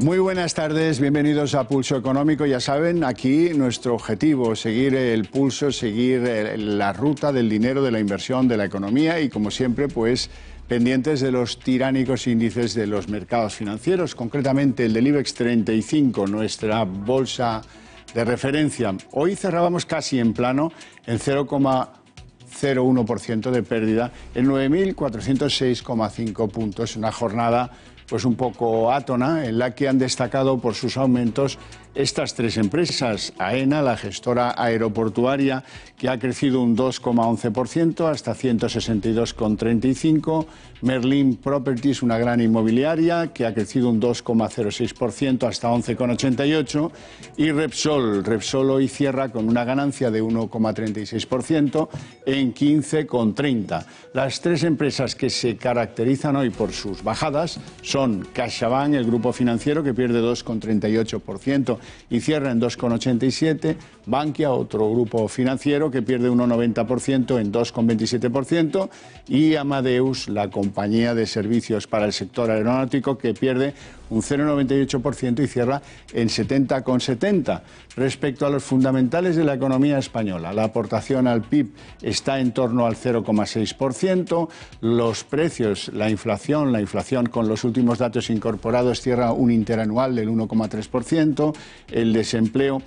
Muy buenas tardes, bienvenidos a Pulso Económico. Ya saben, aquí nuestro objetivo, seguir el pulso, seguir la ruta del dinero, de la inversión, de la economía y, como siempre, pues pendientes de los tiránicos índices de los mercados financieros, concretamente el del IBEX 35, nuestra bolsa de referencia. Hoy cerrábamos casi en plano, en 0,01% de pérdida, en 9.406,5 puntos, una jornada pues un poco átona, en la que han destacado por sus aumentos estas tres empresas. AENA, la gestora aeroportuaria, que ha crecido un 2,11% hasta 162,35. Merlin Properties, una gran inmobiliaria, que ha crecido un 2,06% hasta 11,88. Y Repsol hoy cierra con una ganancia de 1,36% en 15,30. Las tres empresas que se caracterizan hoy por sus bajadas son CaixaBank, el grupo financiero, que pierde 2,38% y cierra en 2,87%. Bankia, otro grupo financiero, que pierde 1,90% en 2,27%. Y Amadeus, la compañía de servicios para el sector aeronáutico, que pierde un 0,98% y cierra en 70,70. Respecto a los fundamentales de la economía española, la aportación al PIB está en torno al 0,6%. Los precios, la inflación con los últimos datos incorporados cierra un interanual del 1,3%. El desempleo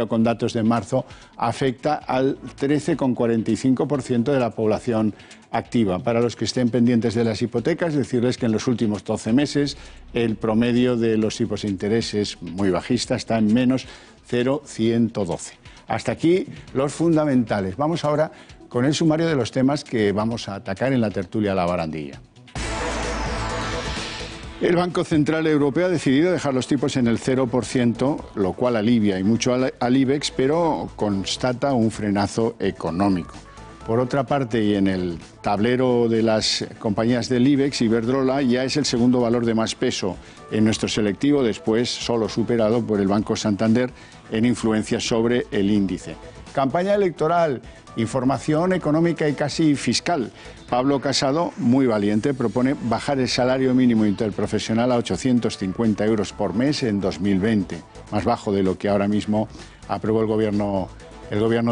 con datos de marzo afecta al 13,45% de la población activa. Para los que estén pendientes de las hipotecas, decirles que en los últimos 12 meses el promedio de los tipos de interés es muy bajista, está en menos 0,112. Hasta aquí los fundamentales. Vamos ahora con el sumario de los temas que vamos a atacar en la tertulia La Barandilla. El Banco Central Europeo ha decidido dejar los tipos en el 0%, lo cual alivia y mucho al IBEX, pero constata un frenazo económico. Por otra parte, y en el tablero de las compañías del IBEX, Iberdrola ya es el segundo valor de más peso en nuestro selectivo, después solo superado por el Banco Santander en influencia sobre el índice. Campaña electoral, información económica y casi fiscal. Pablo Casado, muy valiente, propone bajar el salario mínimo interprofesional a 850 euros por mes en 2020, más bajo de lo que ahora mismo aprobó el gobierno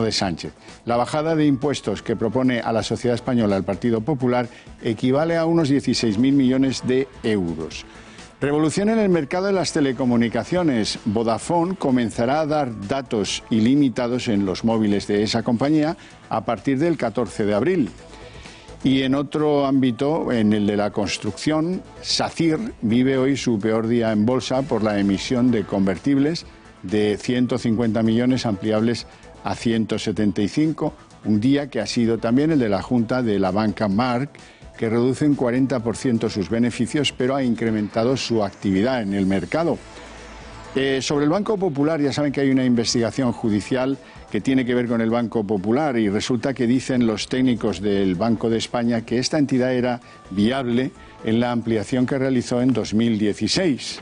de Sánchez. La bajada de impuestos que propone a la sociedad española el Partido Popular equivale a unos 16.000 millones de euros. Revolución en el mercado de las telecomunicaciones. Vodafone comenzará a dar datos ilimitados en los móviles de esa compañía a partir del 14 de abril. Y en otro ámbito, en el de la construcción, SACIR vive hoy su peor día en bolsa por la emisión de convertibles de 150 millones ampliables a 175, un día que ha sido también el de la Junta de la banca Marc, que reduce un 40% sus beneficios, pero ha incrementado su actividad en el mercado. Sobre el Banco Popular, ya saben que hay una investigación judicial que tiene que ver con el Banco Popular y resulta que dicen los técnicos del Banco de España que esta entidad era viable en la ampliación que realizó en 2016.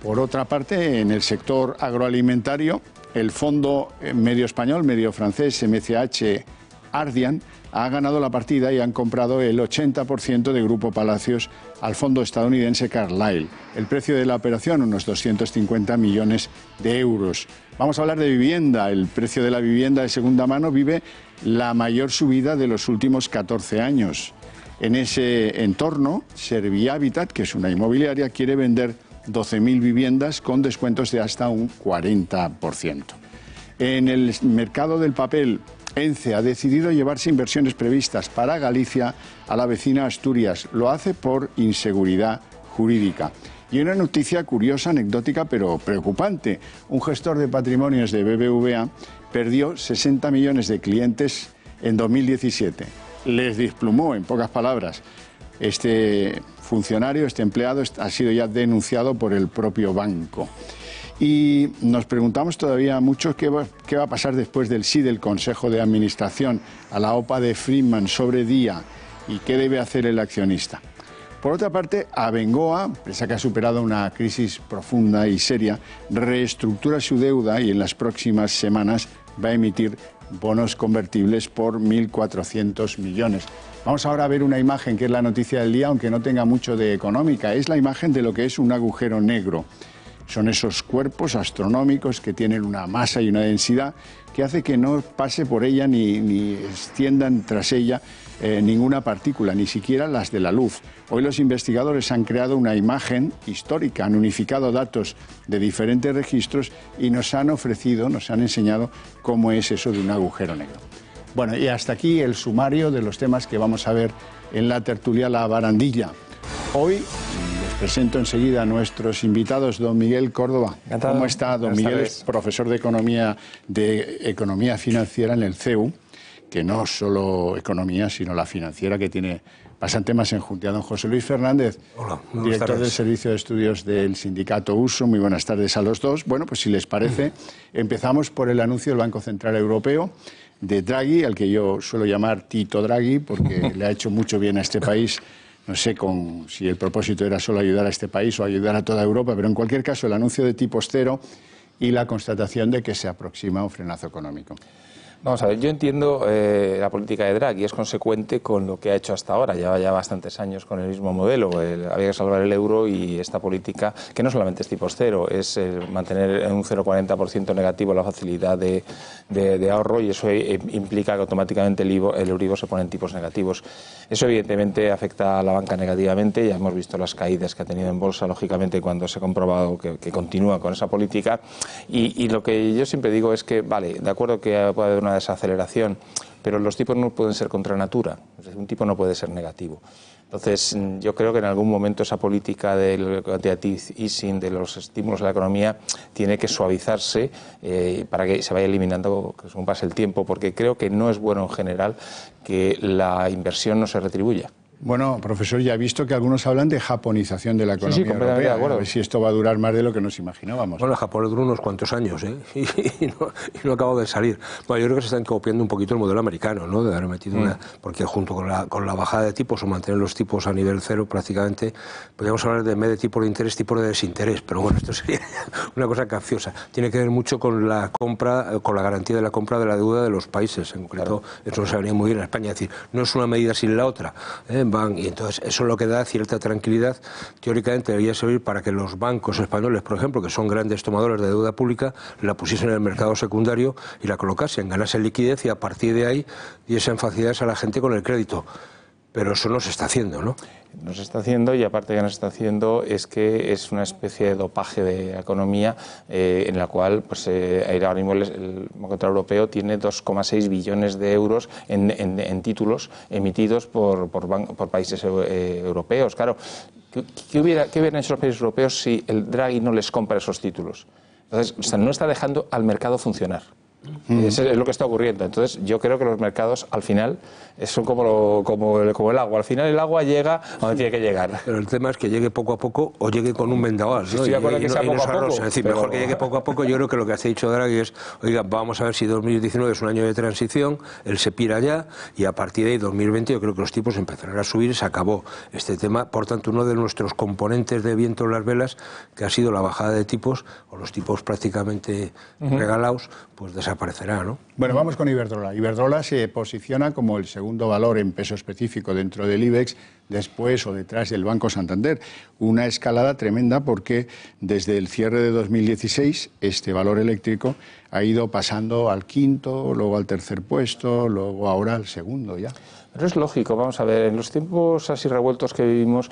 Por otra parte, en el sector agroalimentario, el fondo medio español, medio francés, MCH Ardian, ha ganado la partida y han comprado el 80% de Grupo Palacios al fondo estadounidense Carlyle. El precio de la operación, unos 250 millones de euros. Vamos a hablar de vivienda. El precio de la vivienda de segunda mano vive la mayor subida de los últimos 14 años. En ese entorno, Servihabitat, que es una inmobiliaria, quiere vender 12.000 viviendas con descuentos de hasta un 40%. En el mercado del papel, ENCE ha decidido llevarse inversiones previstas para Galicia a la vecina Asturias. Lo hace por inseguridad jurídica. Y una noticia curiosa, anecdótica, pero preocupante. Un gestor de patrimonios de BBVA perdió 60 millones de clientes en 2017. Les desplumó, en pocas palabras. Este funcionario, este empleado, ha sido ya denunciado por el propio banco. Y nos preguntamos todavía mucho qué va a pasar después del sí del Consejo de Administración a la OPA de Friedman sobre Día y qué debe hacer el accionista. Por otra parte, Abengoa, empresa que ha superado una crisis profunda y seria, reestructura su deuda y en las próximas semanas va a emitir bonos convertibles por 1.400 millones. Vamos ahora a ver una imagen que es la noticia del día, aunque no tenga mucho de económica. Es la imagen de lo que es un agujero negro. Son esos cuerpos astronómicos que tienen una masa y una densidad que hace que no pase por ella ni extiendan tras ella ninguna partícula, ni siquiera las de la luz. Hoy los investigadores han creado una imagen histórica, han unificado datos de diferentes registros y nos han enseñado cómo es eso de un agujero negro. Bueno, y hasta aquí el sumario de los temas que vamos a ver en la tertulia La Barandilla. Hoy les presento enseguida a nuestros invitados, don Miguel Córdoba. Encantado. ¿Cómo está? Don Miguel es profesor de Economía Financiera en el CEU, que no solo economía, sino la financiera, que tiene bastante más enjundia. Don José Luis Fernández, hola, director del Servicio de Estudios del Sindicato Uso. Muy buenas tardes a los dos. Bueno, pues si les parece, empezamos por el anuncio del Banco Central Europeo de Draghi, al que yo suelo llamar Tito Draghi, porque le ha hecho mucho bien a este país. No sé si el propósito era solo ayudar a este país o ayudar a toda Europa, pero en cualquier caso el anuncio de tipos cero y la constatación de que se aproxima un frenazo económico. Vamos a ver, yo entiendo la política de Draghi, es consecuente con lo que ha hecho hasta ahora. Lleva ya bastantes años con el mismo modelo. Había que salvar el euro y esta política, que no solamente es tipos cero, es mantener en un 0,40% negativo la facilidad de ahorro, y eso implica que automáticamente el Euribor se pone en tipos negativos. Eso evidentemente afecta a la banca negativamente. Ya hemos visto las caídas que ha tenido en bolsa, lógicamente, cuando se ha comprobado que continúa con esa política. Y lo que yo siempre digo es que, vale, de acuerdo que puede haber una desaceleración, pero los tipos no pueden ser contra natura, es decir, un tipo no puede ser negativo. Entonces, yo creo que en algún momento esa política del quantitative easing, de los estímulos a la economía, tiene que suavizarse para que se vaya eliminando según pase el tiempo, porque creo que no es bueno en general que la inversión no se retribuya. Bueno, profesor, ya he visto que algunos hablan de japonización de la economía completamente europea. de acuerdo. A ver si esto va a durar más de lo que nos imaginábamos. Bueno, Japón duró unos cuantos años, y no acabo de salir. Bueno, yo creo que se están copiando un poquito el modelo americano, ¿no? De haber metido porque junto con la bajada de tipos o mantener los tipos a nivel cero prácticamente, podríamos hablar de en vez de tipo de interés, tipo de desinterés. Pero bueno, esto sería una cosa capciosa. Tiene que ver mucho con la compra, con la garantía de la compra de la deuda de los países. En concreto, eso nos venía muy bien en España. Es decir, no es una medida sin la otra, y entonces eso es lo que da cierta tranquilidad. Teóricamente debería servir para que los bancos españoles, por ejemplo, que son grandes tomadores de deuda pública, la pusiesen en el mercado secundario y la colocasen, ganasen liquidez y a partir de ahí diesen facilidades a la gente con el crédito. Pero eso no se está haciendo, ¿no? No se está haciendo, y aparte que no se está haciendo es que es una especie de dopaje de la economía en la cual pues, ahora mismo el Banco Central Europeo tiene 2,6 billones de euros en títulos emitidos por países europeos. Claro, ¿qué hubieran hecho los países europeos si el Draghi no les compra esos títulos? Entonces, o sea, no está dejando al mercado funcionar. Eso es lo que está ocurriendo. Entonces, yo creo que los mercados, al final, son como el agua. Al final, el agua llega a donde tiene que llegar. Pero el tema es que llegue poco a poco o llegue con un vendaval, ¿no? Estoy de acuerdo que sea poco a poco. Es decir, pero mejor que llegue poco a poco. Yo creo que lo que ha dicho Draghi es, oiga, vamos a ver si 2019 es un año de transición, él se pira ya, y a partir de ahí, 2020, yo creo que los tipos empezarán a subir, se acabó este tema. Por tanto, uno de nuestros componentes de viento en las velas, que ha sido la bajada de tipos, o los tipos prácticamente regalados, pues desaparecerá, ¿no? Bueno, vamos con Iberdrola. Iberdrola se posiciona como el segundo valor en peso específico dentro del IBEX, después o detrás del Banco Santander. Una escalada tremenda porque desde el cierre de 2016 este valor eléctrico ha ido pasando al quinto, luego al tercer puesto, luego ahora al segundo ya. Pero es lógico, vamos a ver, en los tiempos así revueltos que vivimos,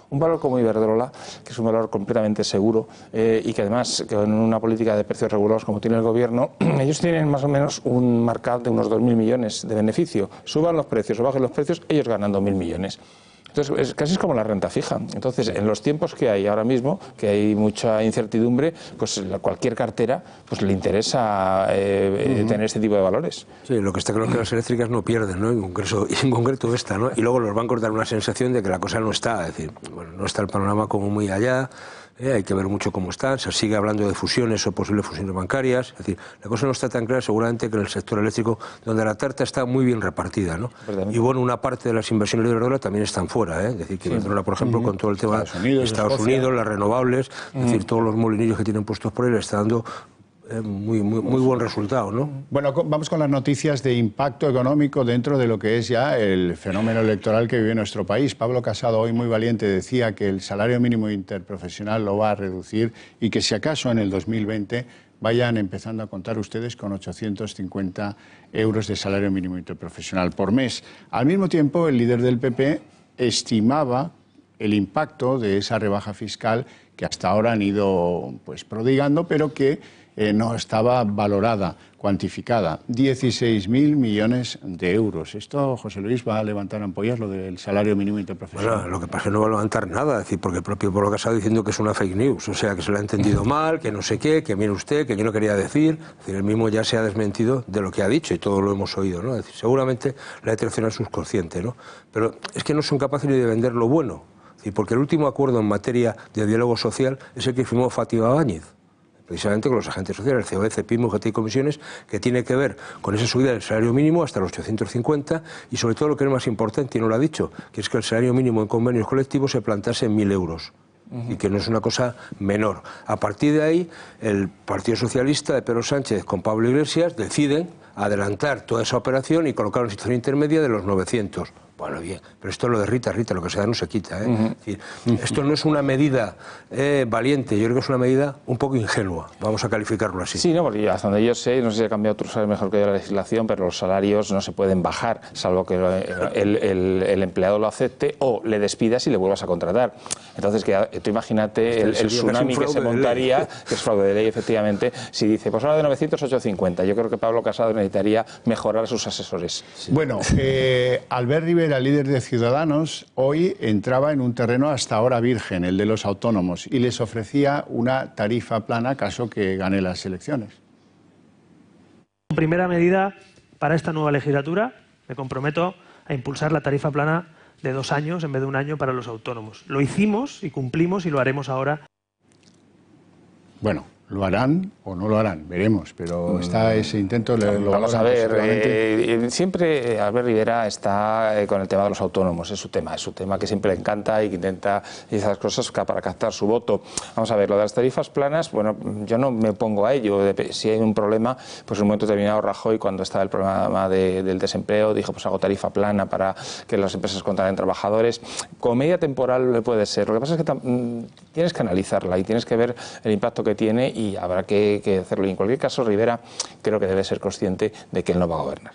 un valor como Iberdrola, que es un valor completamente seguro y que además, con una política de precios regulados como tiene el gobierno, ellos tienen más o menos un markup de unos 2.000 millones de beneficio. Suban los precios o bajen los precios, ellos ganan 2.000 millones. Entonces, casi es como la renta fija. Entonces, en los tiempos que hay ahora mismo, que hay mucha incertidumbre, pues cualquier cartera pues le interesa tener este tipo de valores. Sí, lo que está claro es que las eléctricas no pierden, ¿no? En concreto esta, ¿no? Y luego los bancos dan una sensación de que la cosa no está, es decir, bueno, no está el panorama como muy allá. Hay que ver mucho cómo están, se sigue hablando de fusiones o posibles fusiones bancarias, es decir, la cosa no está tan clara seguramente que en el sector eléctrico, donde la tarta está muy bien repartida, ¿no? Y bueno, una parte de las inversiones de Iberdrola también están fuera, es decir, que Iberdrola, por ejemplo, con todo el tema de Estados Unidos, las renovables, es decir, todos los molinillos que tienen puestos por ahí le está dando muy buen resultado, ¿no? Bueno, vamos con las noticias de impacto económico dentro de lo que es ya el fenómeno electoral que vive nuestro país. Pablo Casado, hoy muy valiente, decía que el salario mínimo interprofesional lo va a reducir y que si acaso en el 2020 vayan empezando a contar ustedes con 850 euros de salario mínimo interprofesional por mes. Al mismo tiempo, el líder del PP estimaba el impacto de esa rebaja fiscal que hasta ahora han ido pues prodigando, pero que no estaba valorada, cuantificada. 16.000 millones de euros. Esto, José Luis, va a levantar ampollas, lo del salario mínimo interprofesional. Bueno, lo que pasa es que no va a levantar nada, es decir, porque el propio Pablo Casado diciendo que es una fake news, o sea, que se lo ha entendido mal, que no sé qué, que mire usted, que yo no quería decir. Es decir, él mismo ya se ha desmentido de lo que ha dicho y todo lo hemos oído, ¿no? Es decir, seguramente la detención es subconsciente, ¿no? Pero es que no son capaces ni de vender lo bueno. Es decir, porque el último acuerdo en materia de diálogo social es el que firmó Fátima Báñez, precisamente con los agentes sociales, el COE, CEPIM, UGT y comisiones, que tiene que ver con esa subida del salario mínimo hasta los 850 y sobre todo lo que es más importante, y no lo ha dicho, que es que el salario mínimo en convenios colectivos se plantase en 1.000 euros. Y que no es una cosa menor. A partir de ahí, el Partido Socialista de Pedro Sánchez con Pablo Iglesias deciden adelantar toda esa operación y colocar una situación intermedia de los 900. Bueno, bien, pero esto es lo de Rita, lo que se da no se quita. Es decir, esto no es una medida valiente, yo creo que es una medida un poco ingenua, vamos a calificarlo así. Sí, no, porque hasta donde yo sé, no sé si ha cambiado otros salarios mejor que la legislación, pero los salarios no se pueden bajar, salvo que el empleado lo acepte o le despidas y le vuelvas a contratar. Entonces, tú imagínate el tsunami que se montaría, que es fraude de ley, efectivamente, si dice, pues ahora de 900 a 850. Yo creo que Pablo Casado necesitaría mejorar a sus asesores. Sí. Bueno, Albert Rivera, líder de Ciudadanos, hoy entraba en un terreno hasta ahora virgen, el de los autónomos, y les ofrecía una tarifa plana caso que gane las elecciones. Primera medida para esta nueva legislatura, me comprometo a impulsar la tarifa plana de 2 años en vez de 1 año para los autónomos. Lo hicimos y cumplimos y lo haremos ahora. Bueno, ¿lo harán o no lo harán? Veremos, pero está ese intento. Vamos a ver, siempre Albert Rivera está con el tema de los autónomos, es su tema que siempre le encanta y que intenta esas cosas para captar su voto. Vamos a ver, lo de las tarifas planas, bueno, yo no me opongo a ello. Si hay un problema, pues en un momento determinado Rajoy, cuando estaba el problema del desempleo, dijo, pues hago tarifa plana para que las empresas contraten trabajadores. Como medida temporal puede ser. Lo que pasa es que tienes que analizarla y tienes que ver el impacto que tiene y habrá que hacerlo. Y en cualquier caso, Rivera creo que debe ser consciente de que él no va a gobernar.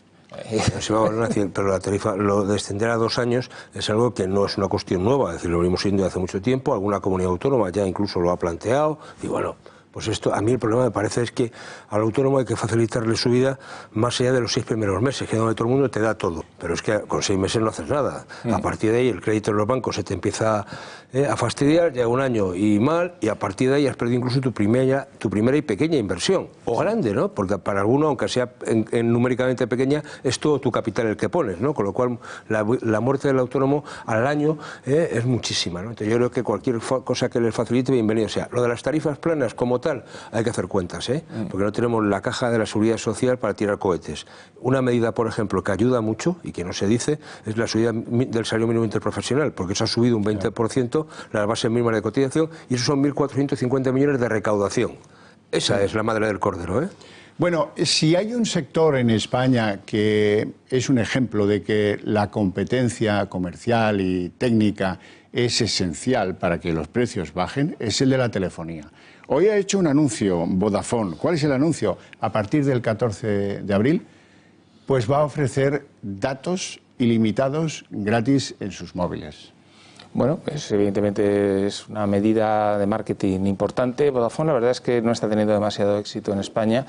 Se va a gobernar, pero la tarifa, lo de extender a 2 años es algo que no es una cuestión nueva, es decir, lo venimos viendo hace mucho tiempo, alguna comunidad autónoma ya incluso lo ha planteado, y bueno, pues esto, a mí el problema me parece es que al autónomo hay que facilitarle su vida más allá de los 6 primeros meses, que es donde todo el mundo te da todo, pero es que con 6 meses no haces nada. A partir de ahí el crédito de los bancos se te empieza a fastidiar, llega 1 año y mal, y a partir de ahí has perdido incluso tu primera y pequeña inversión, o grande, ¿no? Porque para alguno, aunque sea en numéricamente pequeña, es todo tu capital el que pones, ¿no? Con lo cual la muerte del autónomo al año es muchísima, ¿no? Entonces yo creo que cualquier cosa que les facilite, bienvenido sea. Lo de las tarifas planas como tal, hay que hacer cuentas, porque no tenemos la caja de la seguridad social para tirar cohetes. Una medida, por ejemplo, que ayuda mucho y que no se dice, es la subida del salario mínimo interprofesional, porque eso ha subido un 20% las bases mínimas de cotización y eso son 1.450 millones de recaudación. Esa es la madre del cordero, Bueno, si hay un sector en España que es un ejemplo de que la competencia comercial y técnica es esencial para que los precios bajen, es el de la telefonía. Hoy ha hecho un anuncio Vodafone. ¿Cuál es el anuncio? A partir del 14 de abril, pues va a ofrecer datos ilimitados gratis en sus móviles. Bueno, pues evidentemente es una medida de marketing importante. Vodafone la verdad es que no está teniendo demasiado éxito en España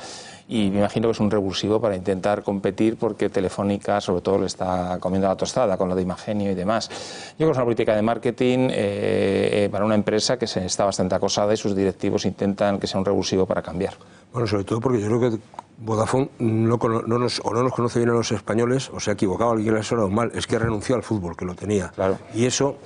y me imagino que es un revulsivo para intentar competir porque Telefónica sobre todo le está comiendo la tostada con lo de Imagenio y demás. Yo creo que es una política de marketing para una empresa que está bastante acosada y sus directivos intentan que sea un revulsivo para cambiar. Bueno, sobre todo porque yo creo que Vodafone no nos conoce bien a los españoles, o se ha equivocado, alguien le ha sonado mal, es que renunció al fútbol, que lo tenía. Claro. Y eso,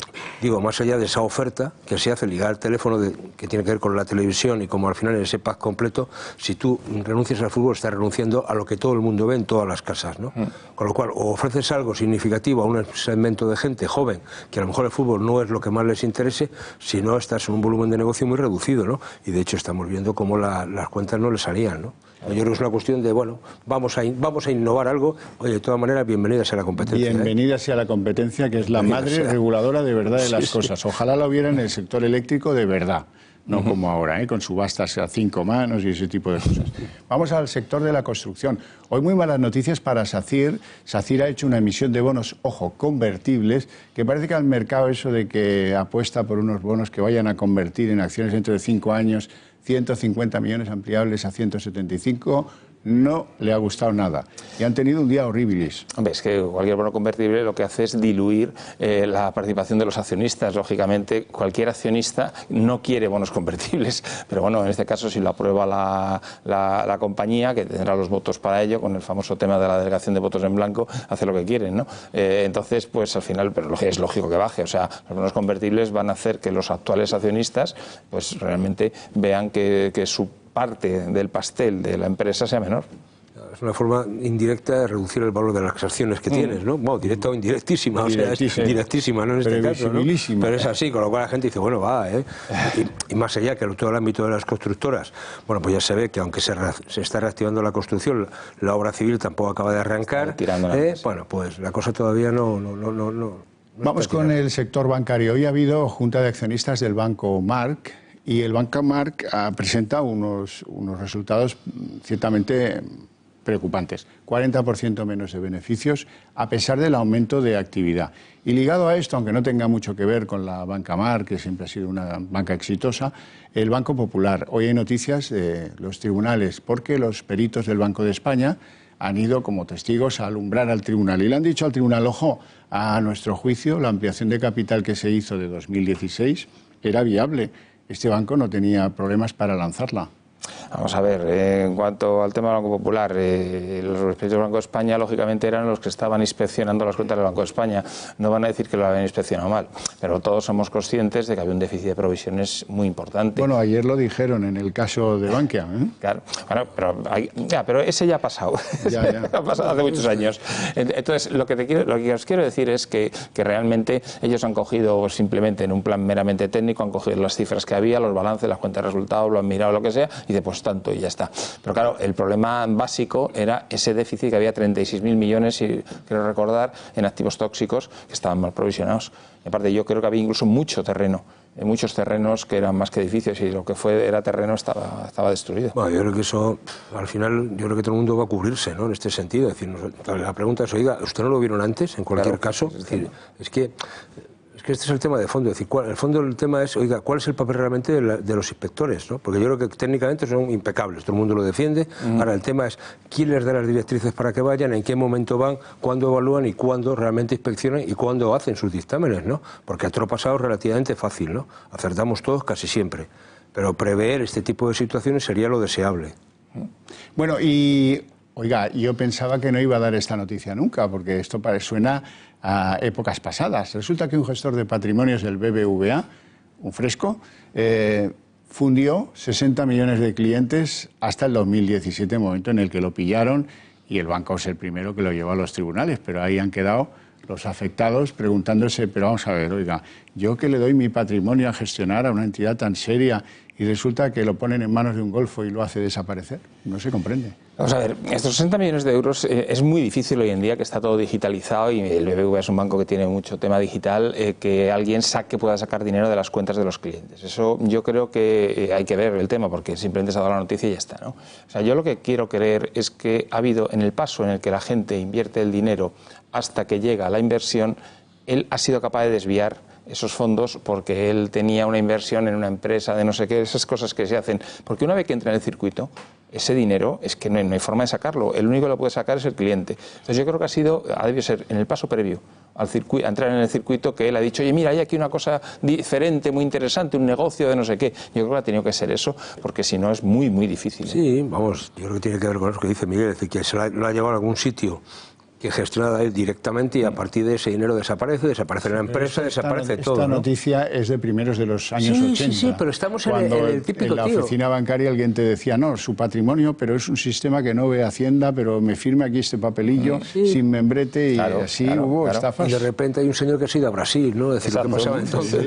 digo, más allá de esa oferta que se hace ligar al teléfono que tiene que ver con la televisión y como al final en ese pack completo, si tú renuncias al fútbol estás renunciando a lo que todo el mundo ve en todas las casas, ¿no? Con lo cual, o ofreces algo significativo a un segmento de gente joven, que a lo mejor el fútbol no es lo que más les interese, si no estás en un volumen de negocio muy reducido, ¿no? Y de hecho estamos viendo cómo las cuentas no le salían, ¿no? Yo creo que es una cuestión de, bueno, vamos a innovar algo. Oye, de todas maneras, bienvenida sea la competencia. Bienvenida sea la competencia, que es la madre reguladora de verdad de las cosas. Ojalá la hubiera en el sector eléctrico de verdad, no como ahora, con subastas a 5 manos y ese tipo de cosas. Vamos al sector de la construcción. Hoy muy malas noticias para SACIR. SACIR ha hecho una emisión de bonos, ojo, convertibles, que parece que al mercado eso de que apuesta por unos bonos que vayan a convertir en acciones dentro de 5 años, 150 millones ampliables a 175, no le ha gustado nada. Y han tenido un día horribilis. Hombre, es que cualquier bono convertible lo que hace es diluir la participación de los accionistas. Lógicamente, cualquier accionista no quiere bonos convertibles. Pero bueno, en este caso, si lo aprueba la compañía, que tendrá los votos para ello, con el famoso tema de la delegación de votos en blanco, hace lo que quieren, ¿no? Entonces, pues al final, pero es lógico que baje. O sea, los bonos convertibles van a hacer que los actuales accionistas, pues realmente vean que su parte del pastel de la empresa sea menor. Es una forma indirecta de reducir el valor de las acciones que tienes, ¿no? Bueno, directa o indirectísima, o sea, es directísima, ¿no? En este caso, ¿no? Pero es así, con lo cual la gente dice, bueno, va, y más allá que todo el ámbito de las constructoras, bueno, pues ya se ve que aunque se está reactivando la construcción, la obra civil tampoco acaba de arrancar, bueno, pues la cosa todavía no Vamos con el sector bancario. Hoy ha habido junta de accionistas del Banco Marc, y el Banco Marc ha presentado unos resultados ciertamente preocupantes. 40% menos de beneficios, a pesar del aumento de actividad. Y ligado a esto, aunque no tenga mucho que ver con la banca Marc, que siempre ha sido una banca exitosa, el Banco Popular. Hoy hay noticias de los tribunales, porque los peritos del Banco de España han ido como testigos a alumbrar al tribunal. Y le han dicho al tribunal, ojo, a nuestro juicio, la ampliación de capital que se hizo de 2016 era viable. Este banco no tenía problemas para lanzarla. Vamos a ver, en cuanto al tema del Banco Popular, los peritos del Banco de España, lógicamente, eran los que estaban inspeccionando las cuentas del Banco de España. No van a decir que lo habían inspeccionado mal, pero todos somos conscientes de que había un déficit de provisiones muy importante. Bueno, ayer lo dijeron en el caso de Bankia, ¿eh? Claro, bueno, pero ese ya ha pasado. Ya. Ha pasado hace muchos años. Entonces, lo que os quiero decir es que realmente ellos han cogido simplemente en un plan meramente técnico, han cogido las cifras que había, los balances, las cuentas de resultados, lo han mirado, lo que sea, y pues tanto y ya está. Pero claro, el problema básico era ese déficit, que había 36.000 millones, y quiero recordar, en activos tóxicos que estaban mal provisionados. Y aparte, yo creo que había incluso mucho terreno, muchos terrenos que eran más que edificios, y lo que era terreno estaba destruido. Bueno, yo creo que eso, al final, yo creo que todo el mundo va a cubrirse, ¿no? En este sentido. Es decir, la pregunta es, oiga, ¿usted no lo vieron antes, en cualquier caso? Es decir, es que este es el tema de fondo. Es decir, el fondo del tema es, oiga, ¿cuál es el papel realmente de los inspectores, ¿no? Porque yo creo que técnicamente son impecables, todo el mundo lo defiende. Ahora, el tema es quién les da las directrices para que vayan, en qué momento van, cuándo evalúan y cuándo realmente inspeccionan y cuándo hacen sus dictámenes, ¿no? Porque a otro pasado es relativamente fácil, ¿no? Acertamos todos casi siempre. Pero prever este tipo de situaciones sería lo deseable. Bueno, y oiga, yo pensaba que no iba a dar esta noticia nunca, porque esto suena a épocas pasadas. Resulta que un gestor de patrimonios del BBVA, un fresco, fundió 60 millones de clientes hasta el 2017, momento en el que lo pillaron, y el banco es el primero que lo llevó a los tribunales, pero ahí han quedado los afectados preguntándose, pero vamos a ver, oiga, yo que le doy mi patrimonio a gestionar a una entidad tan seria y resulta que lo ponen en manos de un golfo y lo hace desaparecer, no se comprende. Vamos a ver, estos 60 millones de euros es muy difícil hoy en día, que está todo digitalizado, y el BBVA es un banco que tiene mucho tema digital, que alguien pueda sacar dinero de las cuentas de los clientes. Eso yo creo que hay que ver el tema, porque simplemente se ha dado la noticia y ya está, ¿no? O sea, yo lo que quiero creer es que ha habido, en el paso en el que la gente invierte el dinero hasta que llega a la inversión, él ha sido capaz de desviar esos fondos porque él tenía una inversión en una empresa de no sé qué, esas cosas que se hacen. Porque una vez que entra en el circuito, ese dinero es que no hay forma de sacarlo. El único que lo puede sacar es el cliente. Entonces yo creo que ha debido ser en el paso previo a entrar en el circuito, que él ha dicho, oye, mira, hay aquí una cosa diferente, muy interesante, un negocio de no sé qué. Yo creo que ha tenido que ser eso, porque si no es muy, muy difícil. Sí, vamos, yo creo que tiene que ver con eso que dice Miguel, es decir, que lo ha llevado a algún sitio que gestiona él directamente y a partir de ese dinero desaparece la empresa, desaparece todo. Esta noticia es de primeros de los años 80. Sí, pero estamos en el típico en la oficina bancaria alguien te decía, no, su patrimonio, pero es un sistema que no ve Hacienda, pero me firme aquí este papelillo sin membrete y así hubo estafas. Y de repente hay un señor que se ha ido a Brasil, ¿no? Es decir, lo que pasaba entonces.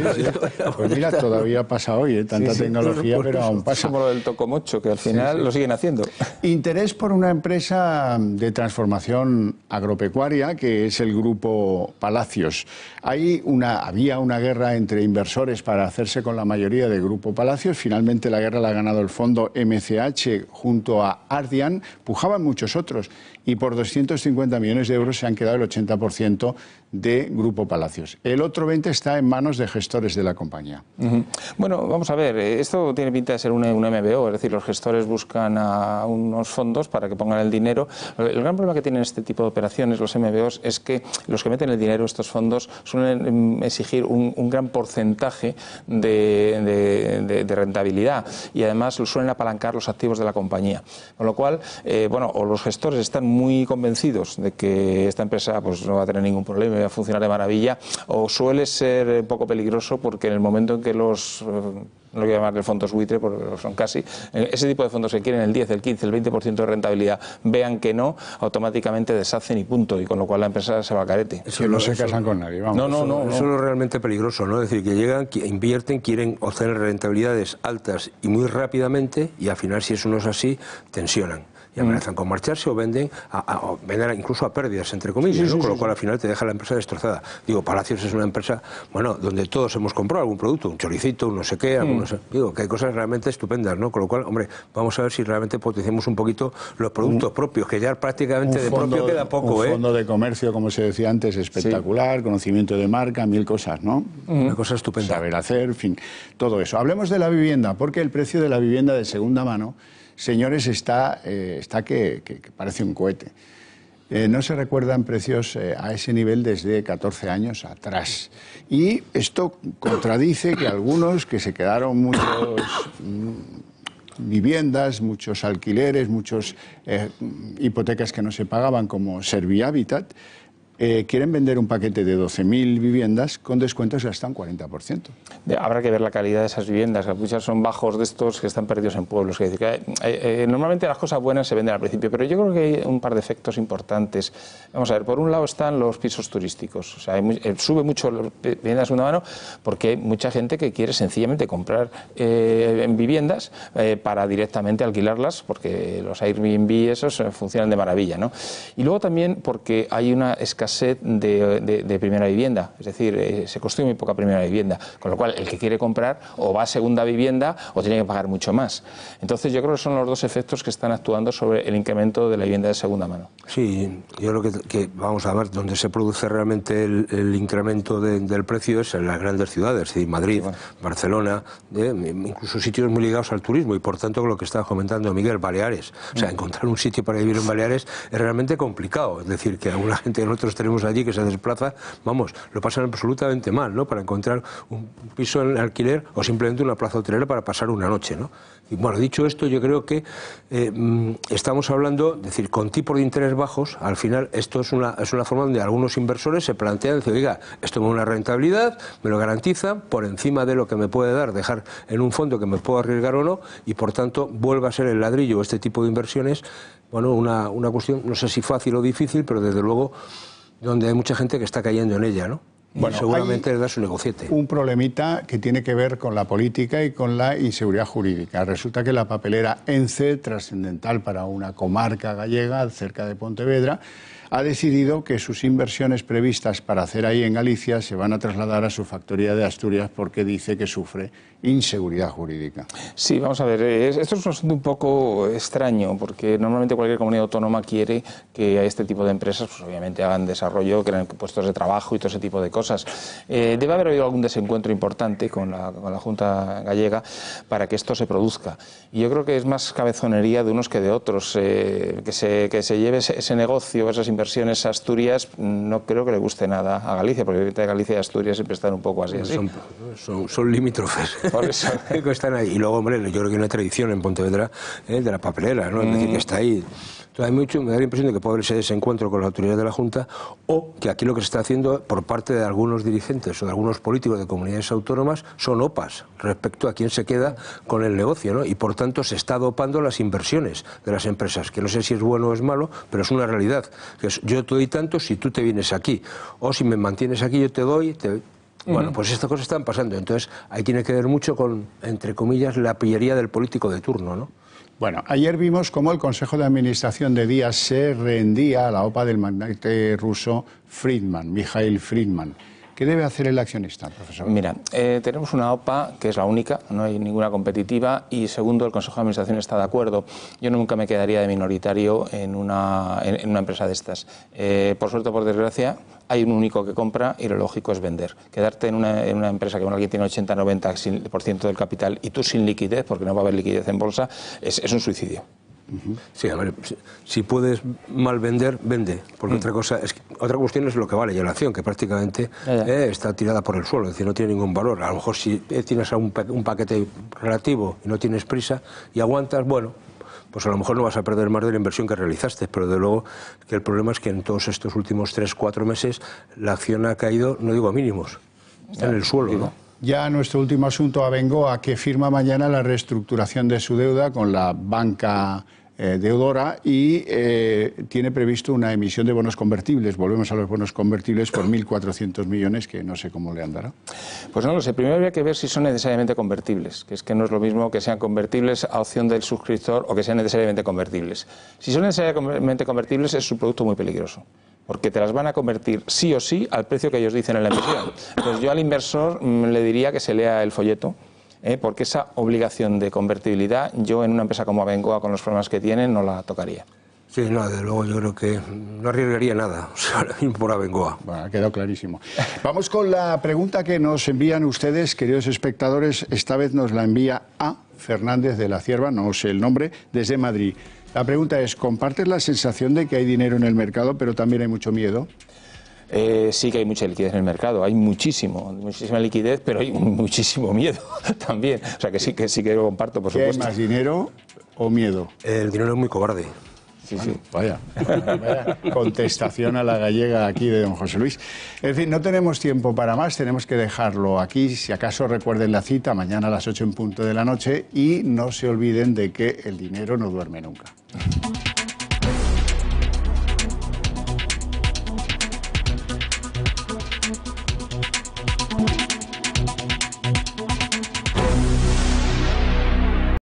Pues mira, todavía pasa hoy, tanta tecnología, pero aún pasa. Como lo del tocomocho, que al final lo siguen haciendo. Interés por una empresa de transformación agropecuaria, que es el grupo Palacios. Había una guerra entre inversores para hacerse con la mayoría del grupo Palacios. Finalmente la guerra la ha ganado el fondo MCH junto a Ardian. Pujaban muchos otros y por 250 millones de euros se han quedado el 80% de Grupo Palacios. El otro 20% está en manos de gestores de la compañía. Bueno, vamos a ver, esto tiene pinta de ser un MBO, es decir, los gestores buscan a unos fondos para que pongan el dinero. El gran problema que tienen este tipo de operaciones, los MBOs, es que los que meten el dinero, estos fondos, suelen exigir un gran porcentaje de rentabilidad y además suelen apalancar los activos de la compañía. Con lo cual, o los gestores están muy convencidos de que esta empresa pues, no va a tener ningún problema y va a funcionar de maravilla, o suele ser poco peligroso porque en el momento en que los... no quiero llamarle fondos buitre porque son casi, ese tipo de fondos que quieren el 10, el 15, el 20% de rentabilidad, vean que no, automáticamente deshacen y punto, y con lo cual la empresa se va a carete. Eso no se casan con nadie, vamos. No. Eso es realmente peligroso, ¿no? Es decir, que llegan, que invierten, quieren obtener rentabilidades altas y muy rápidamente, y al final, si eso no es así, tensionan. Y amenazan con marcharse o venden incluso a pérdidas, entre comillas, ¿no? Con lo cual al final te deja la empresa destrozada. Digo, Palacios es una empresa, donde todos hemos comprado algún producto, un choricito, un no sé qué, digo, que hay cosas realmente estupendas, ¿no? Con lo cual, hombre, vamos a ver si realmente potenciamos un poquito los productos propios, que ya prácticamente de propio queda poco, Un fondo de comercio, como se decía antes, espectacular, conocimiento de marca, 1000 cosas, ¿no? Una cosa estupenda. Saber hacer, en fin, todo eso. Hablemos de la vivienda, porque el precio de la vivienda de segunda mano, señores, está que parece un cohete. No se recuerdan precios a ese nivel desde 14 años atrás. Y esto contradice que algunos que se quedaron muchos viviendas, muchos alquileres, muchas hipotecas que no se pagaban como Servihabitat, quieren vender un paquete de 12.000 viviendas con descuentos hasta un 40%. Habrá que ver la calidad de esas viviendas, que muchas son bajos de estos que están perdidos en pueblos. Es decir, que normalmente las cosas buenas se venden al principio, pero yo creo que hay un par de efectos importantes. Vamos a ver, por un lado están los pisos turísticos. O sea, sube mucho las viviendas de segunda mano porque hay mucha gente que quiere sencillamente comprar viviendas para directamente alquilarlas, porque los Airbnb esos funcionan de maravilla, ¿no? Y luego también porque hay una escasez de primera vivienda, es decir, se construye muy poca primera vivienda, con lo cual el que quiere comprar o va a segunda vivienda o tiene que pagar mucho más. Entonces yo creo que son los dos efectos que están actuando sobre el incremento de la vivienda de segunda mano. Sí, yo creo que vamos a ver, donde se produce realmente el incremento del precio es en las grandes ciudades, es decir, Madrid, Barcelona, incluso sitios muy ligados al turismo, y por tanto lo que estaba comentando Miguel, Baleares. O sea, encontrar un sitio para vivir en Baleares es realmente complicado, es decir, que alguna gente de nosotros tenemos allí que se desplaza, lo pasan absolutamente mal, ¿no? Para encontrar un piso en alquiler o simplemente una plaza hotelera para pasar una noche, ¿no? Y bueno, dicho esto, yo creo que estamos hablando, es decir, con tipos de interés bajos, al final esto es una forma donde algunos inversores se plantean, decir, oiga, esto me da una rentabilidad, me lo garantiza, por encima de lo que me puede dar, dejar en un fondo que me puedo arriesgar o no, y por tanto vuelva a ser el ladrillo este tipo de inversiones, una cuestión, no sé si fácil o difícil, pero desde luego donde hay mucha gente que está cayendo en ella, ¿no? Y seguramente da su negociete. Un problemita que tiene que ver con la política y con la inseguridad jurídica. Resulta que la papelera ENCE, trascendental para una comarca gallega cerca de Pontevedra, ha decidido que sus inversiones previstas para hacer ahí en Galicia se van a trasladar a su factoría de Asturias porque dice que sufre inseguridad jurídica. Sí, vamos a ver, esto es un asunto un poco extraño porque normalmente cualquier comunidad autónoma quiere que a este tipo de empresas pues obviamente hagan desarrollo, creen puestos de trabajo y todo ese tipo de cosas. Debe haber habido algún desencuentro importante con la Junta gallega para que esto se produzca. Y yo creo que es más cabezonería de unos que de otros. Que se lleve ese negocio, esas inversiones a Asturias, no creo que le guste nada a Galicia, porque Galicia y Asturias siempre están un poco así. Son limítrofes. Por eso. Están ahí. Y luego, hombre, yo creo que hay una tradición en Pontevedra de la papelera, ¿no? Es decir, que está ahí. Entonces, me da la impresión de que puede haber ese desencuentro con las autoridades de la Junta, o que aquí lo que se está haciendo por parte de algunos dirigentes o de algunos políticos de comunidades autónomas son OPAs respecto a quién se queda con el negocio, ¿no? Y por tanto se está dopando las inversiones de las empresas, que no sé si es bueno o es malo, pero es una realidad. Que es, yo te doy tanto si tú te vienes aquí, o si me mantienes aquí yo te doy... Bueno, pues estas cosas están pasando. Entonces, ahí tiene que ver mucho con, entre comillas, la pillería del político de turno, ¿no? Bueno, ayer vimos cómo el Consejo de Administración de Díaz se rendía a la OPA del magnate ruso Friedman, Mikhail Friedman. ¿Qué debe hacer el accionista, profesor? Mira, tenemos una OPA que es la única, no hay ninguna competitiva, y segundo, el Consejo de Administración está de acuerdo. Yo nunca me quedaría de minoritario en una empresa de estas. Por suerte o por desgracia, hay un único que compra y lo lógico es vender. Quedarte en una empresa que alguien tiene 80-90% del capital y tú sin liquidez, porque no va a haber liquidez en bolsa, es un suicidio. Sí, a ver, si puedes mal vender, vende, porque otra cuestión es lo que vale ya la acción, que prácticamente está tirada por el suelo, es decir, no tiene ningún valor. A lo mejor si tienes un paquete relativo y no tienes prisa y aguantas, bueno, pues a lo mejor no vas a perder más de la inversión que realizaste, pero de luego que el problema es que en todos estos últimos 3-4 meses la acción ha caído, no digo a mínimos, está en el suelo, ¿no? Ya nuestro último asunto, Abengoa, que firma mañana la reestructuración de su deuda con la banca deudora y tiene previsto una emisión de bonos convertibles. Volvemos a los bonos convertibles por 1.400 millones, que no sé cómo le andará. Pues no lo sé. Primero habría que ver si son necesariamente convertibles, que es que no es lo mismo que sean convertibles a opción del suscriptor o que sean necesariamente convertibles. Si son necesariamente convertibles, es un producto muy peligroso, porque te las van a convertir sí o sí al precio que ellos dicen en la emisión. Entonces yo al inversor le diría que se lea el folleto, porque esa obligación de convertibilidad, yo en una empresa como Abengoa, con los problemas que tienen, no la tocaría. Sí, no, desde luego yo creo que no arriesgaría nada, o sea, por Abengoa. Bueno, ha quedado clarísimo. Vamos con la pregunta que nos envían ustedes, queridos espectadores. Esta vez nos la envía A. Fernández de la Cierva, no sé el nombre, desde Madrid. La pregunta es, ¿compartes la sensación de que hay dinero en el mercado, pero también hay mucho miedo? Sí que hay mucha liquidez en el mercado, hay muchísima liquidez, pero hay muchísimo miedo también. O sea que sí que lo comparto, por supuesto. ¿Hay más dinero o miedo? El dinero es muy cobarde. Sí, sí. Vaya contestación a la gallega aquí de don José Luis. En fin, no tenemos tiempo para más, tenemos que dejarlo aquí. Si acaso recuerden la cita, mañana a las 8 en punto de la noche, y no se olviden de que el dinero no duerme nunca.